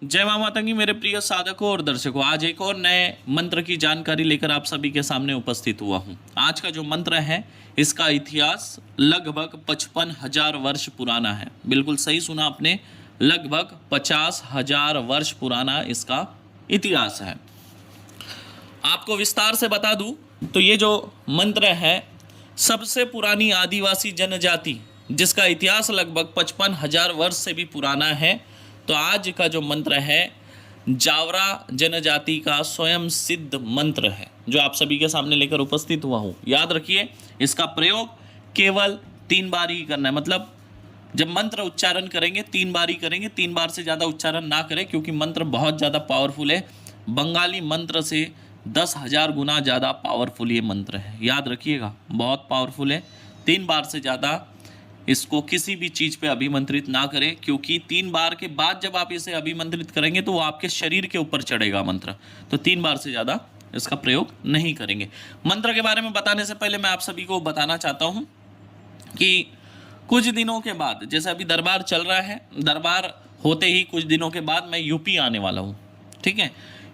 जय मां माता की मेरे प्रिय साधकों और दर्शकों, आज एक और नए मंत्र की जानकारी लेकर आप सभी के सामने उपस्थित हुआ हूं। आज का जो मंत्र है इसका इतिहास लगभग 55,000 वर्ष पुराना है। बिल्कुल सही सुना आपने, लगभग 50,000 वर्ष पुराना इसका इतिहास है। आपको विस्तार से बता दूं तो ये जो मंत्र है सबसे पुरानी आदिवासी जनजाति जिसका इतिहास लगभग 55,000 वर्ष से भी पुराना है। तो आज का जो मंत्र है जावरा जनजाति का स्वयं सिद्ध मंत्र है जो आप सभी के सामने लेकर उपस्थित हुआ हूँ। याद रखिए, इसका प्रयोग केवल 3 बार ही करना है। मतलब जब मंत्र उच्चारण करेंगे 3 बार ही करेंगे, 3 बार से ज़्यादा उच्चारण ना करें क्योंकि मंत्र बहुत ज़्यादा पावरफुल है। बंगाली मंत्र से 10,000 गुना ज़्यादा पावरफुल ये मंत्र है। याद रखिएगा, बहुत पावरफुल है। 3 बार से ज़्यादा इसको किसी भी चीज़ पे अभिमंत्रित ना करें क्योंकि 3 बार के बाद जब आप इसे अभिमंत्रित करेंगे तो वो आपके शरीर के ऊपर चढ़ेगा मंत्र। तो 3 बार से ज़्यादा इसका प्रयोग नहीं करेंगे। मंत्र के बारे में बताने से पहले मैं आप सभी को बताना चाहता हूँ कि कुछ दिनों के बाद, जैसे अभी दरबार चल रहा है, दरबार होते ही कुछ दिनों के बाद मैं यूपी आने वाला हूँ, ठीक है।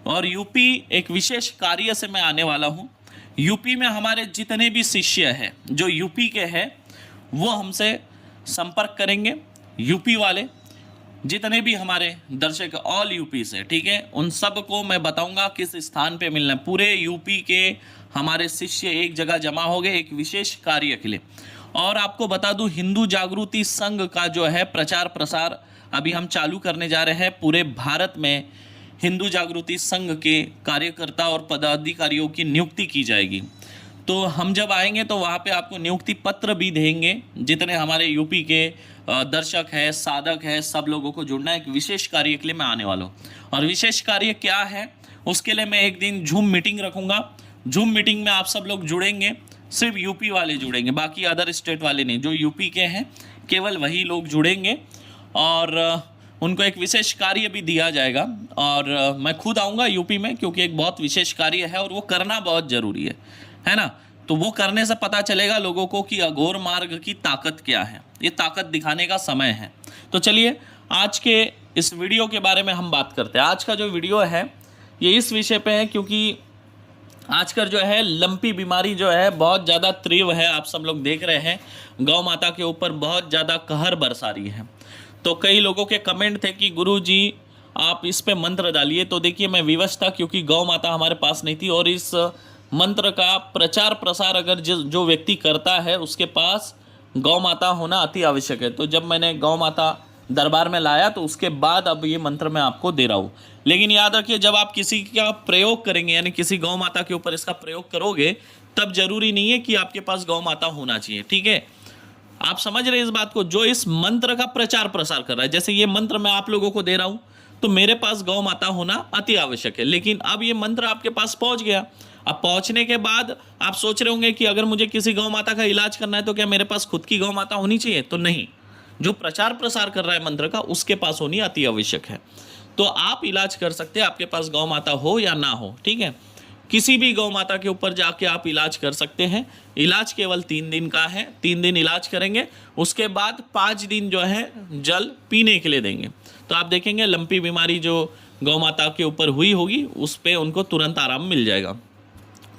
और यूपी एक विशेष कार्य से मैं आने वाला हूँ। यूपी में हमारे जितने भी शिष्य हैं जो यूपी के हैं वो हमसे संपर्क करेंगे। यूपी वाले जितने भी हमारे दर्शक ऑल यूपी से, ठीक है, उन सब को मैं बताऊंगा किस स्थान पे मिलना है। पूरे यूपी के हमारे शिष्य एक जगह जमा हो गए एक विशेष कार्य के लिए। और आपको बता दूं, हिंदू जागृति संघ का जो है प्रचार प्रसार अभी हम चालू करने जा रहे हैं। पूरे भारत में हिंदू जागृति संघ के कार्यकर्ता और पदाधिकारियों की नियुक्ति की जाएगी। तो हम जब आएंगे तो वहाँ पे आपको नियुक्ति पत्र भी देंगे। जितने हमारे यूपी के दर्शक है, साधक है, सब लोगों को जुड़ना है। एक विशेष कार्य के लिए मैं आने वाला हूँ। और विशेष कार्य क्या है उसके लिए मैं एक दिन जूम मीटिंग रखूँगा। जूम मीटिंग में आप सब लोग जुड़ेंगे, सिर्फ यूपी वाले जुड़ेंगे, बाकी अदर स्टेट वाले नहीं। जो यूपी के हैं केवल वही लोग जुड़ेंगे और उनको एक विशेष कार्य भी दिया जाएगा। और मैं खुद आऊँगा यूपी में क्योंकि एक बहुत विशेष कार्य है और वो करना बहुत ज़रूरी है ना। तो वो करने से पता चलेगा लोगों को कि अघोर मार्ग की ताकत क्या है। ये ताकत दिखाने का समय है। तो चलिए आज के इस वीडियो के बारे में हम बात करते हैं। आज का जो वीडियो है ये इस विषय पे है क्योंकि आजकल जो है लंपी बीमारी जो है बहुत ज़्यादा तीव्र है। आप सब लोग देख रहे हैं गौ माता के ऊपर बहुत ज़्यादा कहर बरसा रही है। तो कई लोगों के कमेंट थे कि गुरुजी आप इस पे मंत्र डालिए। तो देखिए, मैं विवश था क्योंकि गौ माता हमारे पास नहीं थी और इस मंत्र का प्रचार प्रसार अगर जो व्यक्ति करता है उसके पास गौ माता होना अति आवश्यक है। तो जब मैंने गौ माता दरबार में लाया तो उसके बाद अब ये मंत्र मैं आपको दे रहा हूँ। लेकिन याद रखिए, जब आप किसी का प्रयोग करेंगे यानी किसी गौ माता के ऊपर इसका प्रयोग करोगे तब जरूरी नहीं है कि आपके पास गौ माता होना चाहिए, ठीक है। आप समझ रहे हैं इस बात को। जो इस मंत्र का प्रचार प्रसार कर रहा है, जैसे ये मंत्र मैं आप लोगों को दे रहा हूँ तो मेरे पास गौ माता होना अति आवश्यक है। लेकिन अब ये मंत्र आपके पास पहुँच गया। अब पहुंचने के बाद आप सोच रहे होंगे कि अगर मुझे किसी गौ माता का इलाज करना है तो क्या मेरे पास खुद की गौ माता होनी चाहिए? तो नहीं, जो प्रचार प्रसार कर रहा है मंत्र का उसके पास होनी अति आवश्यक है। तो आप इलाज कर सकते हैं, आपके पास गौ माता हो या ना हो, ठीक है। किसी भी गौ माता के ऊपर जाके आप इलाज कर सकते हैं। इलाज केवल 3 दिन का है। 3 दिन इलाज करेंगे, उसके बाद 5 दिन जो है जल पीने के लिए देंगे। तो आप देखेंगे लंपी बीमारी जो गौ माता के ऊपर हुई होगी उस पर उनको तुरंत आराम मिल जाएगा।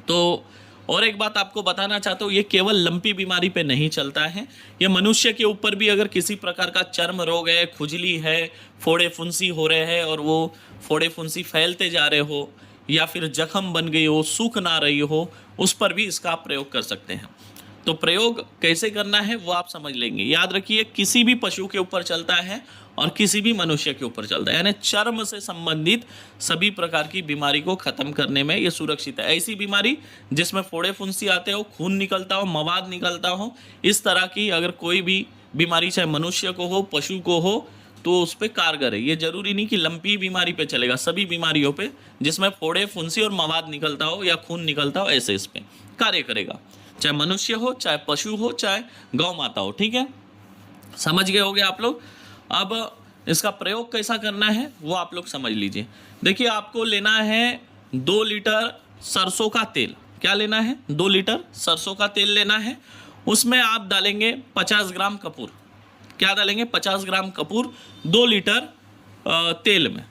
तो और एक बात आपको बताना चाहता हूँ, ये केवल लंपी बीमारी पे नहीं चलता है। ये मनुष्य के ऊपर भी अगर किसी प्रकार का चर्म रोग है, खुजली है, फोड़े फुंसी हो रहे हैं और वो फोड़े फुंसी फैलते जा रहे हो या फिर जख्म बन गई हो, सूख ना रही हो, उस पर भी इसका आप प्रयोग कर सकते हैं। तो प्रयोग कैसे करना है वो आप समझ लेंगे। याद रखिए, किसी भी पशु के ऊपर चलता है और किसी भी मनुष्य के ऊपर चलता है, यानी चर्म से संबंधित सभी प्रकार की बीमारी को खत्म करने में ये सुरक्षित है। ऐसी बीमारी जिसमें फोड़े फुंसी आते हो, खून निकलता हो, मवाद निकलता हो, इस तरह की अगर कोई भी बीमारी चाहे मनुष्य को हो, पशु को हो, तो उस पर कारगर है। ये जरूरी नहीं कि लंपी बीमारी पे चलेगा, सभी बीमारियों पे जिसमें फोड़े फुंसी और मवाद निकलता हो या खून निकलता हो ऐसे इस पे कार्य करेगा, चाहे मनुष्य हो, चाहे पशु हो, चाहे गौ माता हो, ठीक है। समझ गए होंगे आप लोग। अब इसका प्रयोग कैसा करना है वो आप लोग समझ लीजिए। देखिए, आपको लेना है 2 लीटर सरसों का तेल। क्या लेना है? 2 लीटर सरसों का तेल लेना है। उसमें आप डालेंगे 50 ग्राम कपूर। क्या डालेंगे? 50 ग्राम कपूर 2 लीटर तेल में,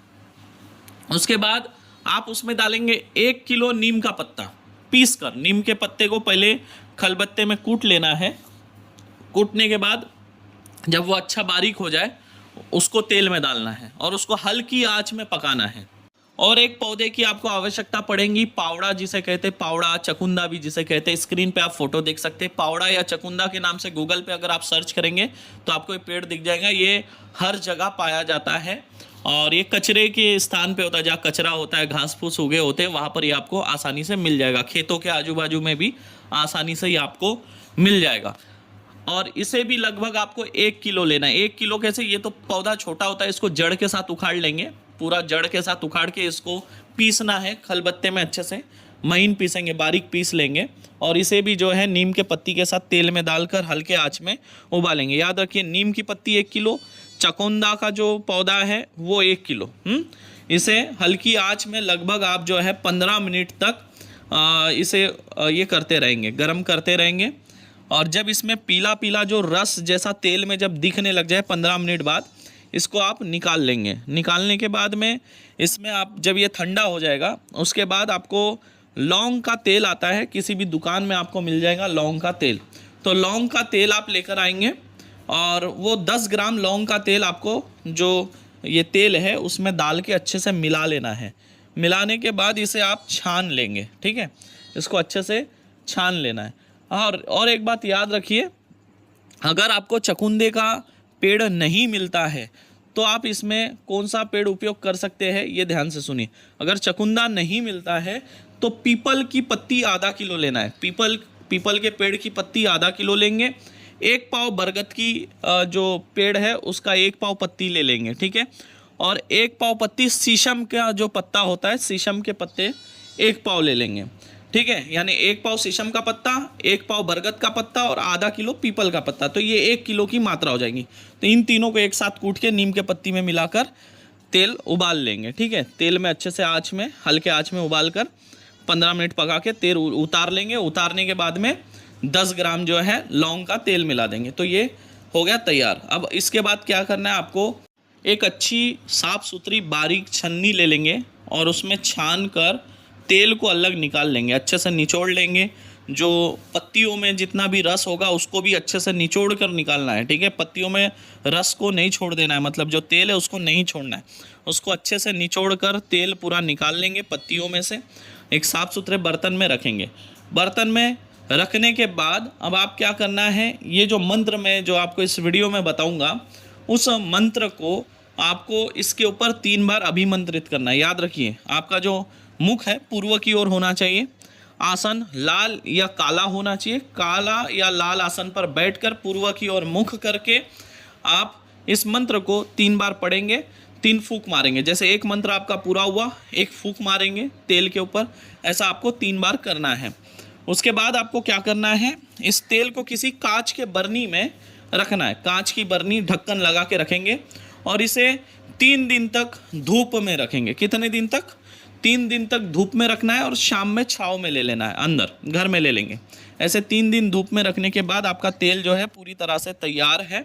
उसके बाद आप उसमें डालेंगे 1 किलो नीम का पत्ता पीस कर। नीम के पत्ते को पहले खलबत्ते में कूट लेना है। कूटने के बाद जब वो अच्छा बारीक हो जाए उसको तेल में डालना है और उसको हल्की आंच में पकाना है। और एक पौधे की आपको आवश्यकता पड़ेगी, पावड़ा जिसे कहते हैं, पावड़ा चकुंदा भी जिसे कहते हैं। स्क्रीन पे आप फोटो देख सकते हैं। पावड़ा या चकुंदा के नाम से गूगल पे अगर आप सर्च करेंगे तो आपको ये पेड़ दिख जाएगा। ये हर जगह पाया जाता है और ये कचरे के स्थान पे होता है, जहाँ कचरा होता है, घास फूस उगे होते हैं, वहाँ पर ये आपको आसानी से मिल जाएगा। खेतों के आजू बाजू में भी आसानी से ये आपको मिल जाएगा। और इसे भी लगभग आपको 1 किलो लेना है। 1 किलो कैसे, ये तो पौधा छोटा होता है, इसको जड़ के साथ उखाड़ लेंगे। पूरा जड़ के साथ उखाड़ के इसको पीसना है खलबत्ते में, अच्छे से महीन पीसेंगे, बारीक पीस लेंगे। और इसे भी जो है नीम के पत्ती के साथ तेल में डालकर हल्के आंच में उबालेंगे। याद रखिए, नीम की पत्ती 1 किलो, चकोंदा का जो पौधा है वो 1 किलो। इसे हल्की आंच में लगभग आप जो है 15 मिनट तक इसे ये करते रहेंगे, गर्म करते रहेंगे। और जब इसमें पीला पीला जो रस जैसा तेल में जब दिखने लग जाए 15 मिनट बाद, इसको आप निकाल लेंगे। निकालने के बाद में इसमें आप जब ये ठंडा हो जाएगा उसके बाद आपको लौंग का तेल आता है, किसी भी दुकान में आपको मिल जाएगा लौंग का तेल। तो लौंग का तेल आप लेकर आएंगे और वो 10 ग्राम लौंग का तेल आपको जो ये तेल है उसमें डाल के अच्छे से मिला लेना है। मिलाने के बाद इसे आप छान लेंगे, ठीक है, इसको अच्छे से छान लेना है। और एक बात याद रखिए, अगर आपको चकुंदे का पेड़ नहीं मिलता है तो आप इसमें कौन सा पेड़ उपयोग कर सकते हैं, ये ध्यान से सुनिए। अगर चकुंदा नहीं मिलता है तो पीपल की पत्ती आधा किलो लेना है। पीपल के पेड़ की पत्ती आधा किलो लेंगे। 1 पाव बरगद की जो पेड़ है उसका 1 पाव पत्ती ले लेंगे, ठीक है। और 1 पाव पत्ती शीशम का जो पत्ता होता है, शीशम के पत्ते 1 पाव ले लेंगे, ठीक है। यानी 1 पाव शीशम का पत्ता, 1 पाव बरगद का पत्ता और आधा किलो पीपल का पत्ता, तो ये 1 किलो की मात्रा हो जाएगी। तो इन तीनों को एक साथ कूट के नीम के पत्ती में मिलाकर तेल उबाल लेंगे, ठीक है। तेल में अच्छे से आँच में, हल्के आँच में उबाल कर 15 मिनट पका के तेल उतार लेंगे। उतारने के बाद में 10 ग्राम जो है लौंग का तेल मिला देंगे। तो ये हो गया तैयार। अब इसके बाद क्या करना है, आपको एक अच्छी साफ़ सुथरी बारीक छन्नी ले लेंगे और उसमें छान कर तेल को अलग निकाल लेंगे, अच्छे से निचोड़ लेंगे। जो पत्तियों में जितना भी रस होगा उसको भी अच्छे से निचोड़ कर निकालना है, ठीक है। पत्तियों में रस को नहीं छोड़ देना है, मतलब जो तेल है उसको नहीं छोड़ना है, उसको अच्छे से निचोड़ कर तेल पूरा निकाल लेंगे पत्तियों में से। एक साफ़ सुथरे बर्तन में रखेंगे। बर्तन में रखने के बाद अब आप क्या करना है, ये जो मंत्र मैं जो आपको इस वीडियो में बताऊँगा, उस मंत्र को आपको इसके ऊपर 3 बार अभिमंत्रित करना है। याद रखिए, आपका जो मुख है पूर्व की ओर होना चाहिए। आसन लाल या काला होना चाहिए। काला या लाल आसन पर बैठकर पूर्व की ओर मुख करके आप इस मंत्र को 3 बार पढ़ेंगे, 3 फूंक मारेंगे। जैसे एक मंत्र आपका पूरा हुआ, एक फूंक मारेंगे तेल के ऊपर, ऐसा आपको 3 बार करना है। उसके बाद आपको क्या करना है, इस तेल को किसी कांच के बरनी में रखना है। कांच की बरनी ढक्कन लगा के रखेंगे और इसे 3 दिन तक धूप में रखेंगे। कितने दिन तक? 3 दिन तक धूप में रखना है और शाम में छाँव में ले लेना है, अंदर घर में ले लेंगे। ऐसे 3 दिन धूप में रखने के बाद आपका तेल जो है पूरी तरह से तैयार है।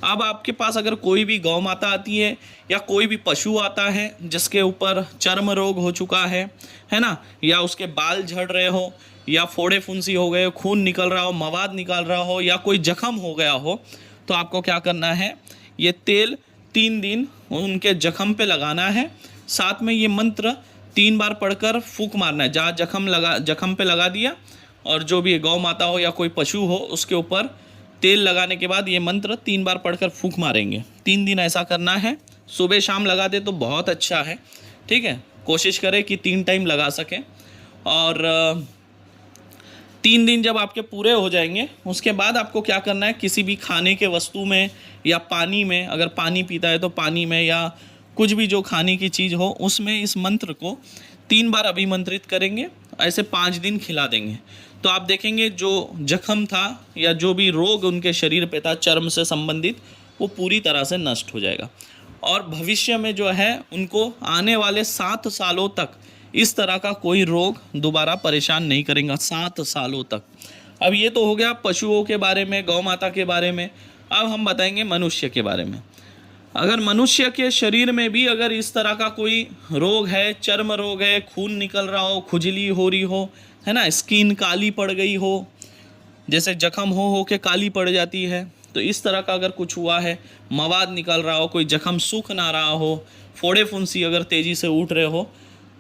अब आपके पास अगर कोई भी गौ माता आती है या कोई भी पशु आता है जिसके ऊपर चर्म रोग हो चुका है ना, या उसके बाल झड़ रहे हो या फोड़े फुंसी हो गए, खून निकल रहा हो, मवाद निकल रहा हो या कोई जख्म हो गया हो, तो आपको क्या करना है, ये तेल 3 दिन उनके जख्म पे लगाना है। साथ में ये मंत्र 3 बार पढ़कर फूंक मारना है। जहाँ जख्म पे लगा दिया और जो भी गौ माता हो या कोई पशु हो उसके ऊपर तेल लगाने के बाद ये मंत्र 3 बार पढ़कर फूंक मारेंगे। 3 दिन ऐसा करना है। सुबह शाम लगा दे तो बहुत अच्छा है, ठीक है। कोशिश करें कि 3 टाइम लगा सकें। और 3 दिन जब आपके पूरे हो जाएंगे उसके बाद आपको क्या करना है, किसी भी खाने के वस्तु में या पानी में, अगर पानी पीता है तो पानी में या कुछ भी जो खाने की चीज़ हो उसमें इस मंत्र को 3 बार अभिमंत्रित करेंगे। ऐसे 5 दिन खिला देंगे तो आप देखेंगे जो जख्म था या जो भी रोग उनके शरीर पे था चर्म से संबंधित, वो पूरी तरह से नष्ट हो जाएगा। और भविष्य में जो है उनको आने वाले 7 सालों तक इस तरह का कोई रोग दोबारा परेशान नहीं करेगा, 7 सालों तक। अब ये तो हो गया पशुओं के बारे में, गौ माता के बारे में। अब हम बताएंगे मनुष्य के बारे में। अगर मनुष्य के शरीर में भी अगर इस तरह का कोई रोग है, चर्म रोग है, खून निकल रहा हो, खुजली हो रही हो, है ना, स्किन काली पड़ गई हो, जैसे जख्म हो के काली पड़ जाती है, तो इस तरह का अगर कुछ हुआ है, मवाद निकल रहा हो, कोई जख्म सूख ना रहा हो, फोड़े फुंसी अगर तेज़ी से उठ रहे हो,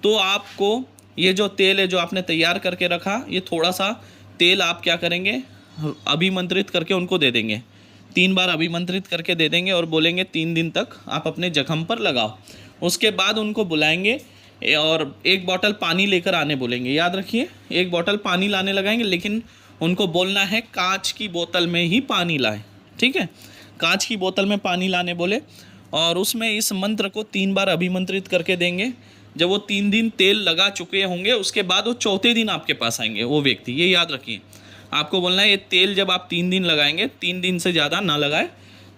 तो आपको ये जो तेल है जो आपने तैयार करके रखा, ये थोड़ा सा तेल आप क्या करेंगे, अभिमंत्रित करके उनको दे देंगे। 3 बार अभिमंत्रित करके दे देंगे और बोलेंगे 3 दिन तक आप अपने जख्म पर लगाओ। उसके बाद उनको बुलाएंगे और 1 बॉटल पानी लेकर आने बोलेंगे। याद रखिए, 1 बॉटल पानी लाने लगाएंगे, लेकिन उनको बोलना है कांच की बोतल में ही पानी लाए, ठीक है। कांच की बोतल में पानी लाने बोले और उसमें इस मंत्र को 3 बार अभिमंत्रित करके देंगे। जब वो 3 दिन तेल लगा चुके होंगे, उसके बाद वो चौथे दिन आपके पास आएंगे वो व्यक्ति। ये याद रखिए, आपको बोलना है ये तेल जब आप 3 दिन लगाएंगे, 3 दिन से ज़्यादा ना लगाए,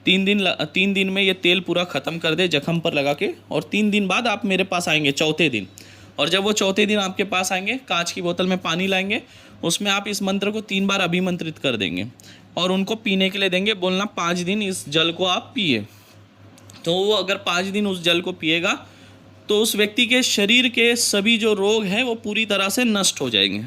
3 दिन में ये तेल पूरा ख़त्म कर दे जख्म पर लगा के, और 3 दिन बाद आप मेरे पास आएंगे चौथे दिन। और जब वो चौथे दिन आपके पास आएंगे, कांच की बोतल में पानी लाएंगे, उसमें आप इस मंत्र को 3 बार अभिमंत्रित कर देंगे और उनको पीने के लिए देंगे। बोलना 5 दिन इस जल को आप पिए। तो वो अगर 5 दिन उस जल को पिएगा तो उस व्यक्ति के शरीर के सभी जो रोग हैं वो पूरी तरह से नष्ट हो जाएंगे।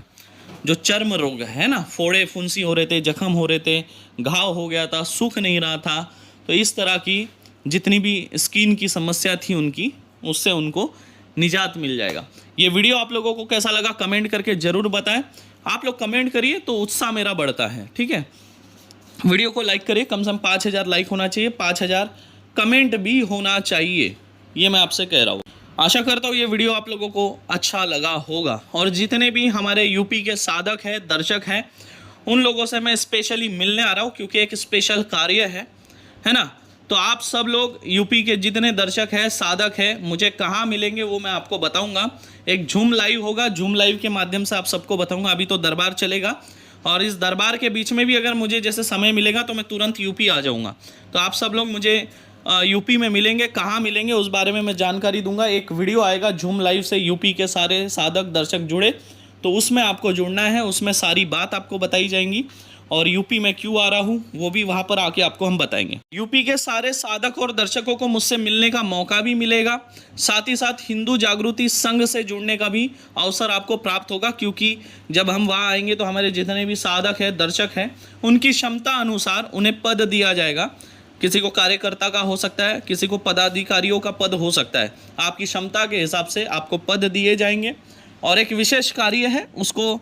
जो चर्म रोग है ना, फोड़े फुंसी हो रहे थे, जख्म हो रहे थे, घाव हो गया था, सूख नहीं रहा था, तो इस तरह की जितनी भी स्किन की समस्या थी उनकी, उससे उनको निजात मिल जाएगा। ये वीडियो आप लोगों को कैसा लगा कमेंट करके ज़रूर बताएं। आप लोग कमेंट करिए तो उत्साह मेरा बढ़ता है, ठीक है। वीडियो को लाइक करिए, कम से कम 5000 लाइक होना चाहिए, 5000 कमेंट भी होना चाहिए, ये मैं आपसे कह रहा हूँ। आशा करता हूँ ये वीडियो आप लोगों को अच्छा लगा होगा। और जितने भी हमारे यूपी के साधक हैं, दर्शक हैं, उन लोगों से मैं स्पेशली मिलने आ रहा हूँ, क्योंकि एक स्पेशल कार्य है ना। तो आप सब लोग यूपी के जितने दर्शक हैं, साधक हैं, मुझे कहाँ मिलेंगे वो मैं आपको बताऊँगा। एक झूम लाइव होगा, झूम लाइव के माध्यम से आप सबको बताऊँगा। अभी तो दरबार चलेगा और इस दरबार के बीच में भी अगर मुझे जैसे समय मिलेगा तो मैं तुरंत यूपी आ जाऊँगा। तो आप सब लोग मुझे यूपी में मिलेंगे, कहाँ मिलेंगे उस बारे में मैं जानकारी दूंगा। एक वीडियो आएगा झूम लाइव से, यूपी के सारे साधक दर्शक जुड़े, तो उसमें आपको जुड़ना है, उसमें सारी बात आपको बताई जाएंगी और यूपी में क्यों आ रहा हूँ वो भी वहाँ पर आके आपको हम बताएंगे। यूपी के सारे साधक और दर्शकों को मुझसे मिलने का मौका भी मिलेगा, साथ ही साथ हिंदू जागृति संघ से जुड़ने का भी अवसर आपको प्राप्त होगा, क्योंकि जब हम वहाँ आएंगे तो हमारे जितने भी साधक हैं, दर्शक हैं, उनकी क्षमता अनुसार उन्हें पद दिया जाएगा। किसी को कार्यकर्ता का हो सकता है, किसी को पदाधिकारियों का पद हो सकता है। आपकी क्षमता के हिसाब से आपको पद दिए जाएंगे और एक विशेष कार्य है, उसको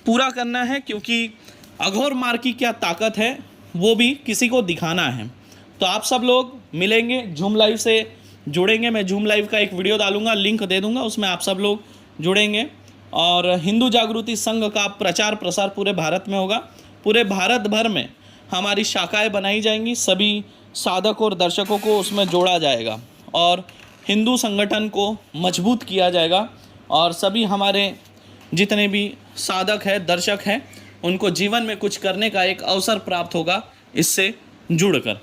पूरा करना है, क्योंकि अघोर मार की क्या ताकत है वो भी किसी को दिखाना है। तो आप सब लोग मिलेंगे, झूम लाइव से जुड़ेंगे। मैं झूम लाइव का एक वीडियो डालूंगा, लिंक दे दूंगा, उसमें आप सब लोग जुड़ेंगे और हिंदू जागृति संघ का प्रचार प्रसार पूरे भारत में होगा। पूरे भारत भर में हमारी शाखाएं बनाई जाएंगी, सभी साधक और दर्शकों को उसमें जोड़ा जाएगा और हिंदू संगठन को मजबूत किया जाएगा और सभी हमारे जितने भी साधक हैं, दर्शक हैं, उनको जीवन में कुछ करने का एक अवसर प्राप्त होगा इससे जुड़कर।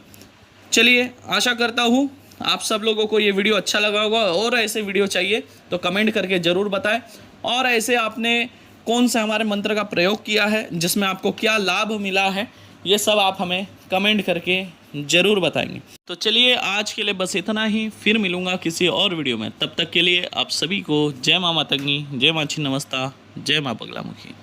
चलिए, आशा करता हूँ आप सब लोगों को ये वीडियो अच्छा लगा होगा और ऐसे वीडियो चाहिए तो कमेंट करके ज़रूर बताएं। और ऐसे आपने कौन सा हमारे मंत्र का प्रयोग किया है, जिसमें आपको क्या लाभ मिला है, ये सब आप हमें कमेंट करके ज़रूर बताएंगे। तो चलिए, आज के लिए बस इतना ही, फिर मिलूँगा किसी और वीडियो में। तब तक के लिए आप सभी को जय माँ मातंगी, जय माँ छिन्नमस्ता, जय माँ बगलामुखी।